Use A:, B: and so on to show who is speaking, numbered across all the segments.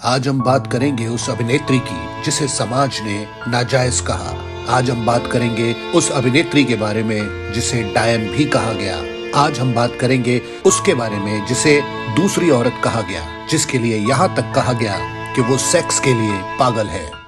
A: आज हम बात करेंगे उस अभिनेत्री की जिसे समाज ने नाजायज कहा। आज हम बात करेंगे उस अभिनेत्री के बारे में जिसे डायन भी कहा गया। आज हम बात करेंगे उसके बारे में जिसे दूसरी औरत कहा गया, जिसके लिए यहाँ तक कहा गया कि वो सेक्स के लिए पागल है।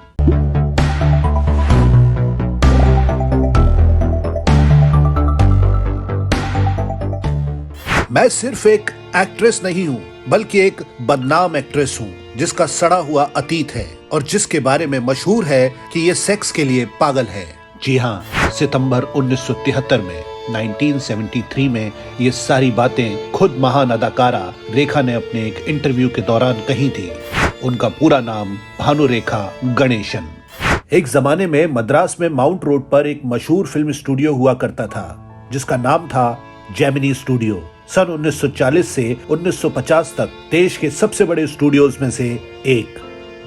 A: मैं सिर्फ एक एक्ट्रेस नहीं हूँ, बल्कि एक बदनाम एक्ट्रेस हूँ जिसका सड़ा हुआ अतीत है और जिसके बारे में मशहूर है कि ये सेक्स के लिए पागल है। जी हाँ, सितंबर 1973 में 1973 में ये सारी बातें खुद महान अदाकारा रेखा ने अपने एक इंटरव्यू के दौरान कही थी। उनका पूरा नाम भानुरेखा गणेशन। एक जमाने में मद्रास में माउंट रोड पर एक मशहूर फिल्म स्टूडियो हुआ करता था जिसका नाम था जेमिनी स्टूडियो। सन 1940 से 1950 तक देश के सबसे बड़े स्टूडियोज में से एक।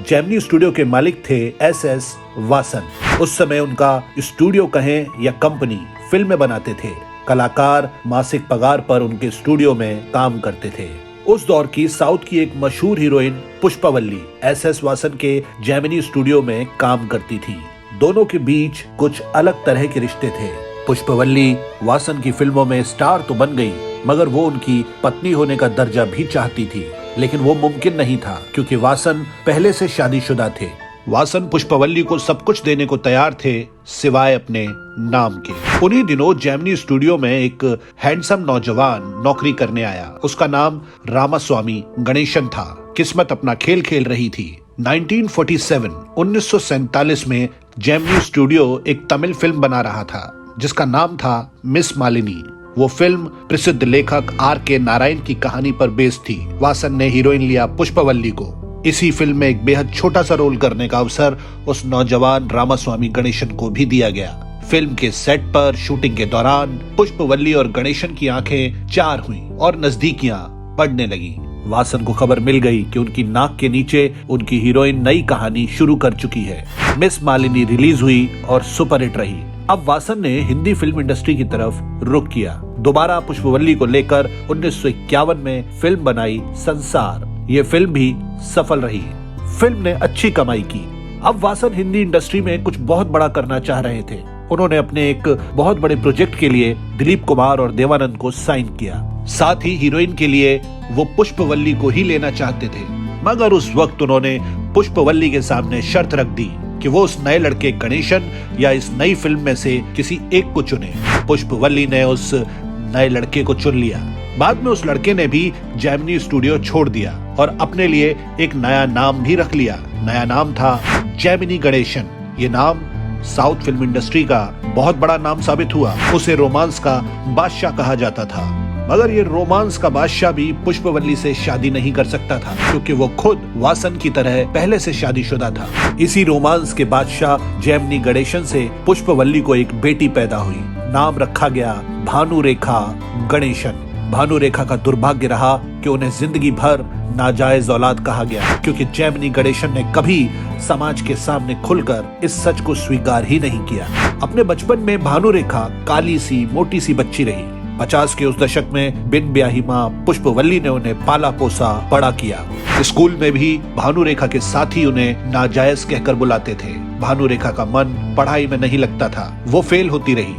A: जेमिनी स्टूडियो के मालिक थे SS वासन। उस समय उनका स्टूडियो कहें या कंपनी फिल्में बनाते थे। कलाकार मासिक पगार पर उनके स्टूडियो में काम करते थे। उस दौर की साउथ की एक मशहूर हीरोइन पुष्पावल्ली SS वासन के जेमिनी स्टूडियो में काम करती थी। दोनों के बीच कुछ अलग तरह के रिश्ते थे। पुष्पावल्ली वासन की फिल्मों में स्टार तो बन गई, मगर वो उनकी पत्नी होने का दर्जा भी चाहती थी, लेकिन वो मुमकिन नहीं था क्योंकि वासन पहले से शादीशुदा थे। वासन पुष्पावल्ली को सब कुछ देने को तैयार थे सिवाय अपने नाम के। उन्हीं दिनों जेमिनी स्टूडियो में एक हैंडसम नौजवान नौकरी करने आया। उसका नाम रामास्वामी गणेशन था। किस्मत अपना खेल खेल रही थी। 1947 में जेमिनी स्टूडियो एक तमिल फिल्म बना रहा था जिसका नाम था मिस मालिनी। वो फिल्म प्रसिद्ध लेखक RK नारायण की कहानी पर बेस्ड थी। वासन ने हीरोइन लिया पुष्पावल्ली को। इसी फिल्म में एक बेहद छोटा सा रोल करने का अवसर उस नौजवान रामास्वामी गणेशन को भी दिया गया। फिल्म के सेट पर शूटिंग के दौरान पुष्पावल्ली और गणेशन की आंखें चार हुई और नजदीकियां बढ़ने लगी। वासन को खबर मिल गई कि उनकी नाक के नीचे उनकी हीरोइन नई कहानी शुरू कर चुकी है। मिस मालिनी रिलीज हुई और सुपरहिट रही। अब वासन ने हिंदी फिल्म इंडस्ट्री की तरफ रुख किया। दोबारा पुष्पावल्ली को लेकर 1951 में फिल्म बनाई संसार। ये फिल्म भी सफल रही। फिल्म ने अच्छी कमाई की। अब वासन हिंदी इंडस्ट्री में कुछ बहुत बड़ा करना चाह रहे थे। उन्होंने अपने एक बहुत बड़े प्रोजेक्ट के लिए दिलीप कुमार और देवानंद को साइन किया। साथ ही हीरोइन के लिए वो पुष्पावल्ली को ही लेना चाहते थे, मगर उस वक्त उन्होंने पुष्पावल्ली के सामने शर्त रख दी कि वो उस नए लड़के गणेशन या इस नई फिल्म में से किसी एक को चुने। पुष्पावल्ली ने उस नए लड़के को चुन लिया। बाद में उस लड़के ने भी जेमिनी स्टूडियो छोड़ दिया और अपने लिए एक नया नाम भी रख लिया। नया नाम था जेमिनी गणेशन। ये नाम साउथ फिल्म इंडस्ट्री का बहुत बड़ा नाम साबित हुआ। उसे रोमांस का बादशाह कहा जाता था, मगर ये रोमांस का बादशाह भी पुष्पावल्ली से शादी नहीं कर सकता था क्योंकि वो खुद वासन की तरह पहले से शादीशुदा था। इसी रोमांस के बादशाह जेमिनी गणेशन से पुष्पावल्ली को एक बेटी पैदा हुई। नाम रखा गया भानुरेखा गणेशन। भानुरेखा का दुर्भाग्य रहा कि उन्हें जिंदगी भर नाजायज औलाद कहा गया क्योंकि जेमिनी गणेशन ने कभी समाज के सामने खुलकर इस सच को स्वीकार ही नहीं किया। अपने बचपन में भानुरेखा काली सी मोटी सी बच्ची रही। 50 के उस दशक में बिन ब्याही माँ पुष्पावल्ली ने उन्हें पाला पोसा बड़ा किया। स्कूल में भी भानुरेखा के साथी उन्हें नाजायज कहकर बुलाते थे। भानुरेखा का मन पढ़ाई में नहीं लगता था। वो फेल होती रही।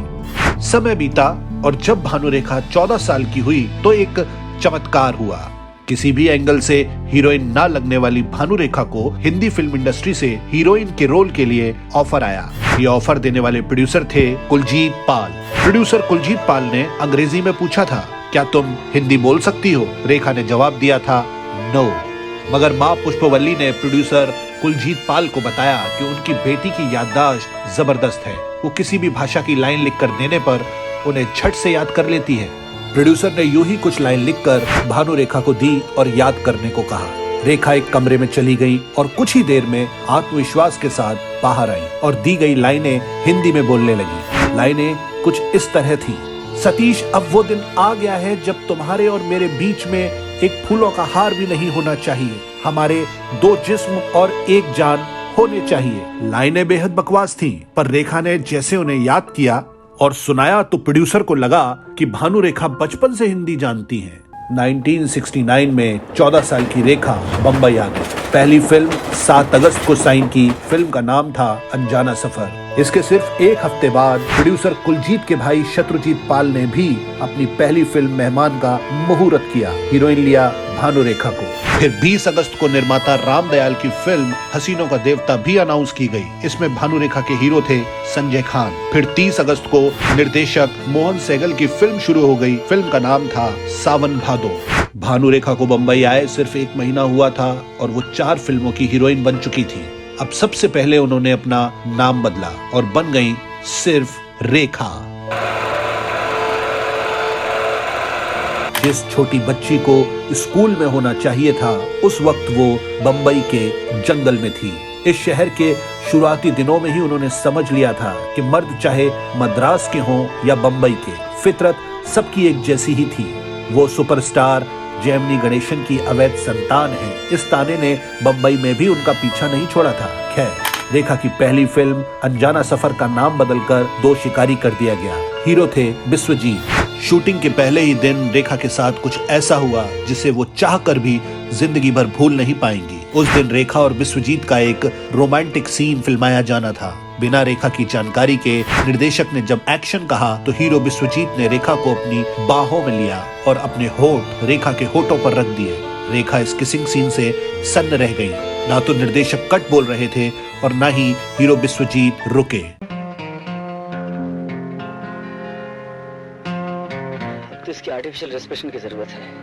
A: समय बीता और जब भानुरेखा 14 साल की हुई तो एक चमत्कार हुआ। किसी भी एंगल से हीरोइन ना लगने वाली भानुरेखा को हिंदी फिल्म इंडस्ट्री से हीरोइन के रोल के लिए ऑफर आया। ये ऑफर देने वाले प्रोड्यूसर थे कुलजीत पाल। प्रोड्यूसर कुलजीत पाल ने अंग्रेजी में पूछा था, क्या तुम हिंदी बोल सकती हो? रेखा ने जवाब दिया था, नो। मगर माँ पुष्पावल्ली ने प्रोड्यूसर कुलजीत पाल को बताया कि उनकी बेटी की याददाश्त जबरदस्त है। वो किसी भी भाषा की लाइन लिखकर देने पर उन्हें झट से याद कर लेती है। प्रोड्यूसर ने यूं ही कुछ लाइन लिखकर भानुरेखा को दी और याद करने को कहा। रेखा एक कमरे में चली गई और कुछ ही देर में आत्मविश्वास के साथ बाहर आई और दी गई लाइनें हिंदी में बोलने लगी। लाइनें कुछ इस तरह थी, सतीश अब वो दिन आ गया है जब तुम्हारे और मेरे बीच में एक फूलों का हार भी नहीं होना चाहिए। हमारे दो जिस्म और एक जान होने चाहिए। लाइनें बेहद बकवास थीं, पर रेखा ने जैसे उन्हें याद किया और सुनाया तो प्रोड्यूसर को लगा कि भानुरेखा बचपन से हिंदी जानती हैं। 1969 में 14 साल की रेखा बम्बई आ गई। पहली फिल्म 7 अगस्त को साइन की। फिल्म का नाम था अनजाना सफर। इसके सिर्फ एक हफ्ते बाद प्रोड्यूसर कुलजीत के भाई शत्रुजीत पाल ने भी अपनी पहली फिल्म मेहमान का मुहूर्त किया। हीरोइन लिया भानुरेखा को। फिर 20 अगस्त को निर्माता राम दयाल की फिल्म हसीनों का देवता भी अनाउंस की गई। इसमें भानुरेखा के हीरो थे संजय खान। फिर 30 अगस्त को निर्देशक मोहन सहगल की फिल्म शुरू हो गई। फिल्म का नाम था सावन भादो। भानुरेखा को बम्बई आए सिर्फ 1 महीना हुआ था और वो 4 फिल्मों की हीरोइन बन चुकी थी। अब सबसे पहले उन्होंने अपना नाम बदला और बन गई सिर्फ रेखा। जिस छोटी बच्ची को स्कूल में होना चाहिए था, उस वक्त वो बम्बई के जंगल में थी। इस शहर के शुरुआती दिनों में ही उन्होंने समझ लिया था कि मर्द चाहे मद्रास के हों या बम्बई के, फितरत सबकी एक जैसी ही थी। वो सुपरस्टार जेमिनी गणेशन की अवैध संतान है। इस ताने ने बम्बई में भी उनका पीछा नहीं छोड़ा था। खैर, रेखा की पहली फिल्म अनजाना सफर का नाम बदलकर 2 शिकारी कर दिया गया। हीरो थे विश्वजीत। शूटिंग के पहले ही दिन रेखा के साथ कुछ ऐसा हुआ जिसे वो चाहकर भी जिंदगी भर भूल नहीं पाएंगी। उस दिन रेखा और विश्वजीत का एक रोमांटिक सीन फिल्माया जाना था। बिना रेखा की जानकारी के निर्देशक ने जब एक्शन कहा तो हीरो विश्वजीत ने रेखा को अपनी बाहों में लिया और अपने होठ रेखा के होठों पर रख दिए। रेखा इस किसिंग सीन से सन्न रह गई। ना तो निर्देशक कट बोल रहे थे और ना ही हीरो विश्वजीत रुके।
B: तो इसकी आर्टिफिशियल रेस्पिरेशन की जरूरत है।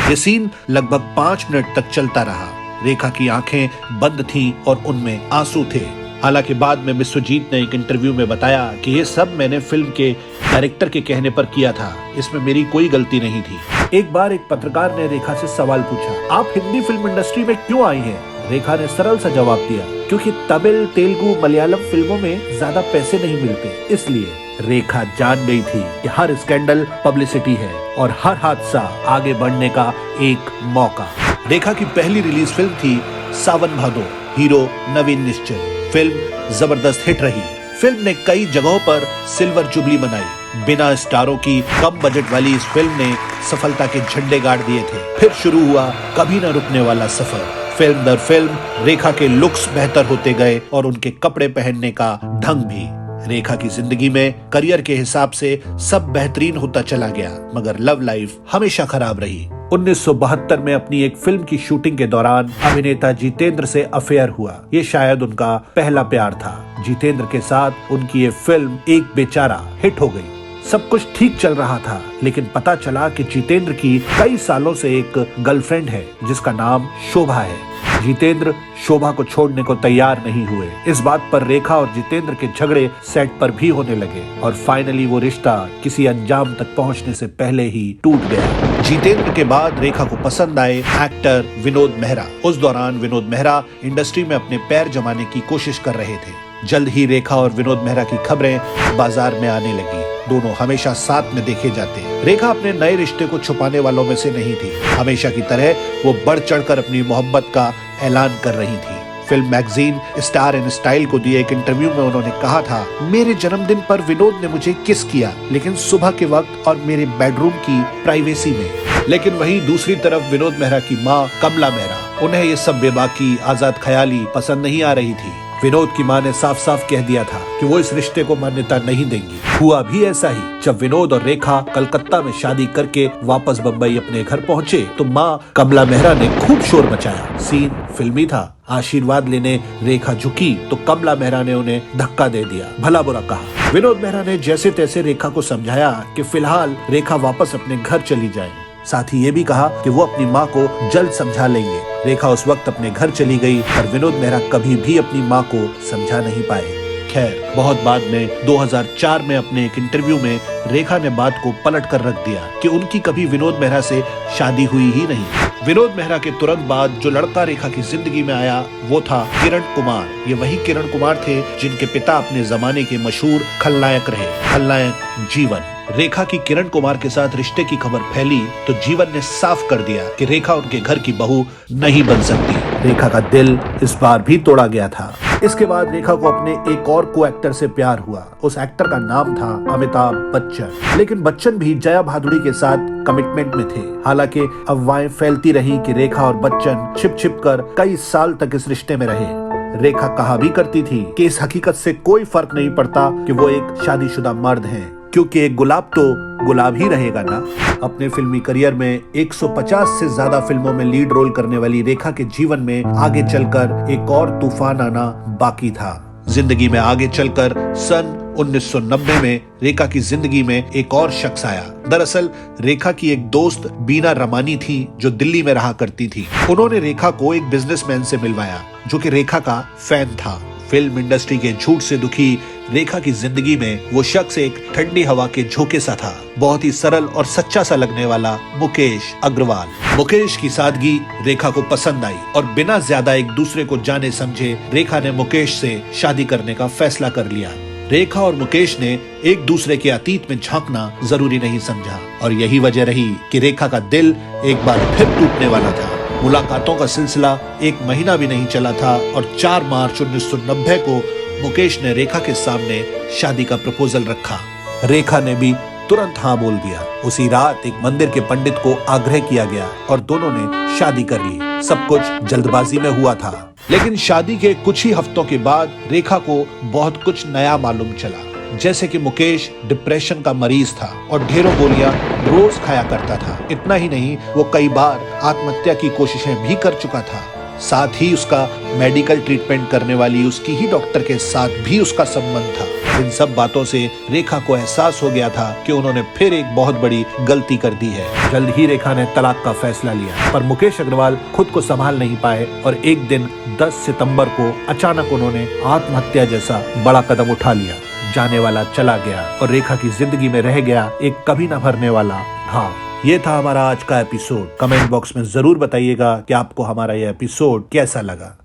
A: ये सीन लगभग 5 मिनट तक चलता रहा। रेखा की आंखें बंद थीं और उनमें आंसू थे। हालांकि बाद में विश्वजीत ने एक इंटरव्यू में बताया कि ये सब मैंने फिल्म के डायरेक्टर के कहने पर किया था, इसमें मेरी कोई गलती नहीं थी। एक बार एक पत्रकार ने रेखा से सवाल पूछा, आप हिंदी फिल्म इंडस्ट्री में क्यों आई हैं? रेखा ने सरल सा जवाब दिया, क्योंकि तमिल, तेलुगु, मलयालम फिल्मों में ज्यादा पैसे नहीं मिलते, इसलिए। रेखा जान गई थी कि हर स्कैंडल पब्लिसिटी है और हर हादसा आगे बढ़ने का एक मौका। रेखा की पहली रिलीज फिल्म थी सावन भादो। हीरो नवीन निश्चल। फिल्म जबरदस्त हिट रही। फिल्म ने कई जगहों पर सिल्वर जुबली मनाई। बिना स्टारों की कम बजट वाली इस फिल्म ने सफलता के झंडे गाड़ दिए थे। फिर शुरू हुआ कभी न रुकने वाला सफर। फिल्म दर फिल्म रेखा के लुक्स बेहतर होते गए और उनके कपड़े पहनने का ढंग भी। रेखा की जिंदगी में करियर के हिसाब से सब बेहतरीन होता चला गया, मगर लव लाइफ हमेशा खराब रही। 1972 में अपनी एक फिल्म की शूटिंग के दौरान अभिनेता जितेंद्र से अफेयर हुआ। ये शायद उनका पहला प्यार था। जितेंद्र के साथ उनकी ये फिल्म एक बेचारा हिट हो गई। सब कुछ ठीक चल रहा था, लेकिन पता चला कि जितेंद्र की कई सालों से एक गर्लफ्रेंड है जिसका नाम शोभा है। जितेंद्र शोभा को छोड़ने को तैयार नहीं हुए। इस बात पर रेखा और जितेंद्र के झगड़े सेट पर भी होने लगे और फाइनली वो रिश्ता किसी अंजाम तक पहुंचने से पहले ही टूट गया। जितेंद्र के बाद रेखा को पसंद आए एक्टर विनोद मेहरा। उस दौरान विनोद मेहरा इंडस्ट्री में अपने पैर जमाने की कोशिश कर रहे थे। जल्द ही रेखा और विनोद मेहरा की खबरें बाजार में आने लगी। दोनों हमेशा साथ में देखे जाते। रेखा अपने नए रिश्ते को छुपाने वालों में से नहीं थी। हमेशा की तरह वो बढ़ चढ़कर अपनी मोहब्बत का ऐलान कर रही थी। Film magazine star and style को दिए एक इंटरव्यू में उन्होंने कहा था, मेरे जन्मदिन पर विनोद ने मुझे किस किया, लेकिन सुबह के वक्त और मेरे बेडरूम की प्राइवेसी में। लेकिन वहीं दूसरी तरफ विनोद मेहरा की माँ कमला मेहरा, उन्हें ये सब बेबाकी आजाद ख्याली पसंद नहीं आ रही थी। विनोद की मां ने साफ साफ कह दिया था कि वो इस रिश्ते को मान्यता नहीं देंगी। हुआ भी ऐसा ही। जब विनोद और रेखा कलकत्ता में शादी करके वापस बम्बई अपने घर पहुंचे तो मां कमला मेहरा ने खूब शोर मचाया। सीन फिल्मी था। आशीर्वाद लेने रेखा झुकी तो कमला मेहरा ने उन्हें धक्का दे दिया, भला बुरा कहा। विनोद मेहरा ने जैसे तैसे रेखा को समझाया कि फिलहाल रेखा वापस अपने घर चली जाए। साथ ही ये भी कहा कि वो अपनी माँ को जल्द समझा लेंगे। रेखा उस वक्त अपने घर चली गई और विनोद मेहरा कभी भी अपनी माँ को समझा नहीं पाए। खैर, बहुत बाद में 2004 में अपने एक इंटरव्यू में रेखा ने बात को पलट कर रख दिया कि उनकी कभी विनोद मेहरा से शादी हुई ही नहीं। विनोद मेहरा के तुरंत बाद जो लड़का रेखा की जिंदगी में आया वो था किरण कुमार। ये वही किरण कुमार थे जिनके पिता अपने जमाने के मशहूर खलनायक रहे, खलनायक जीवन। रेखा की किरण कुमार के साथ रिश्ते की खबर फैली तो जीवन ने साफ कर दिया कि रेखा उनके घर की बहू नहीं बन सकती। रेखा का दिल इस बार भी तोड़ा गया था। इसके बाद रेखा को अपने एक और को एक्टर से प्यार हुआ। उस एक्टर का नाम था अमिताभ बच्चन। लेकिन बच्चन भी जया भादुड़ी के साथ कमिटमेंट में थे। हालांकि अफवाहें फैलती रही कि रेखा और बच्चन छिप छिप कर कई साल तक इस रिश्ते में रहे। रेखा कहा भी करती थी कि इस हकीकत से कोई फर्क नहीं पड़ता कि वो एक शादीशुदा मर्द हैं, क्योंकि एक गुलाब तो गुलाब ही रहेगा ना। अपने फिल्मी करियर में 150 से ज्यादा फिल्मों में लीड रोल करने वाली रेखा के जीवन में आगे चलकर एक और तूफान आना बाकी था। जिंदगी में आगे चलकर सन 1990 में रेखा की जिंदगी में एक और शख्स आया। दरअसल रेखा की एक दोस्त बीना रमानी थी जो दिल्ली में रहा करती थी। उन्होंने रेखा को एक बिजनेसमैन से मिलवाया जो कि रेखा का फैन था। फिल्म इंडस्ट्री के झूठ से दुखी रेखा की जिंदगी में वो शख्स एक ठंडी हवा के झोंके सा था, बहुत ही सरल और सच्चा सा लगने वाला मुकेश अग्रवाल। मुकेश की सादगी रेखा को पसंद आई और बिना ज्यादा एक दूसरे को जाने समझे रेखा ने मुकेश से शादी करने का फैसला कर लिया। रेखा और मुकेश ने एक दूसरे के अतीत में झांकना जरूरी नहीं समझा और यही वजह रही कि रेखा का दिल एक बार फिर टूटने वाला था। मुलाकातों का सिलसिला एक महीना भी नहीं चला था और 4 मार्च 1990 को मुकेश ने रेखा के सामने शादी का प्रपोजल रखा। रेखा ने भी तुरंत हाँ बोल दिया। उसी रात एक मंदिर के पंडित को आग्रह किया गया और दोनों ने शादी कर ली। सब कुछ जल्दबाजी में हुआ था, लेकिन शादी के कुछ ही हफ्तों के बाद रेखा को बहुत कुछ नया मालूम चला। जैसे कि मुकेश डिप्रेशन का मरीज था और ढेरों गोलियां रोज खाया करता था। इतना ही नहीं, वो कई बार आत्महत्या की कोशिशें भी कर चुका था। साथ ही उसका मेडिकल ट्रीटमेंट करने वाली उसकी ही डॉक्टर के साथ भी उसका संबंध था। इन सब बातों से रेखा को एहसास हो गया था कि उन्होंने फिर एक बहुत बड़ी गलती कर दी है। जल्द ही रेखा ने तलाक का फैसला लिया, पर मुकेश अग्रवाल खुद को संभाल नहीं पाए और एक दिन 10 सितंबर को अचानक उन्होंने आत्महत्या जैसा बड़ा कदम उठा लिया। जाने वाला चला गया और रेखा की जिंदगी में रह गया एक कभी न भरने वाला घाव। ये था हमारा आज का एपिसोड। कमेंट बॉक्स में जरूर बताइएगा कि आपको हमारा ये एपिसोड कैसा लगा।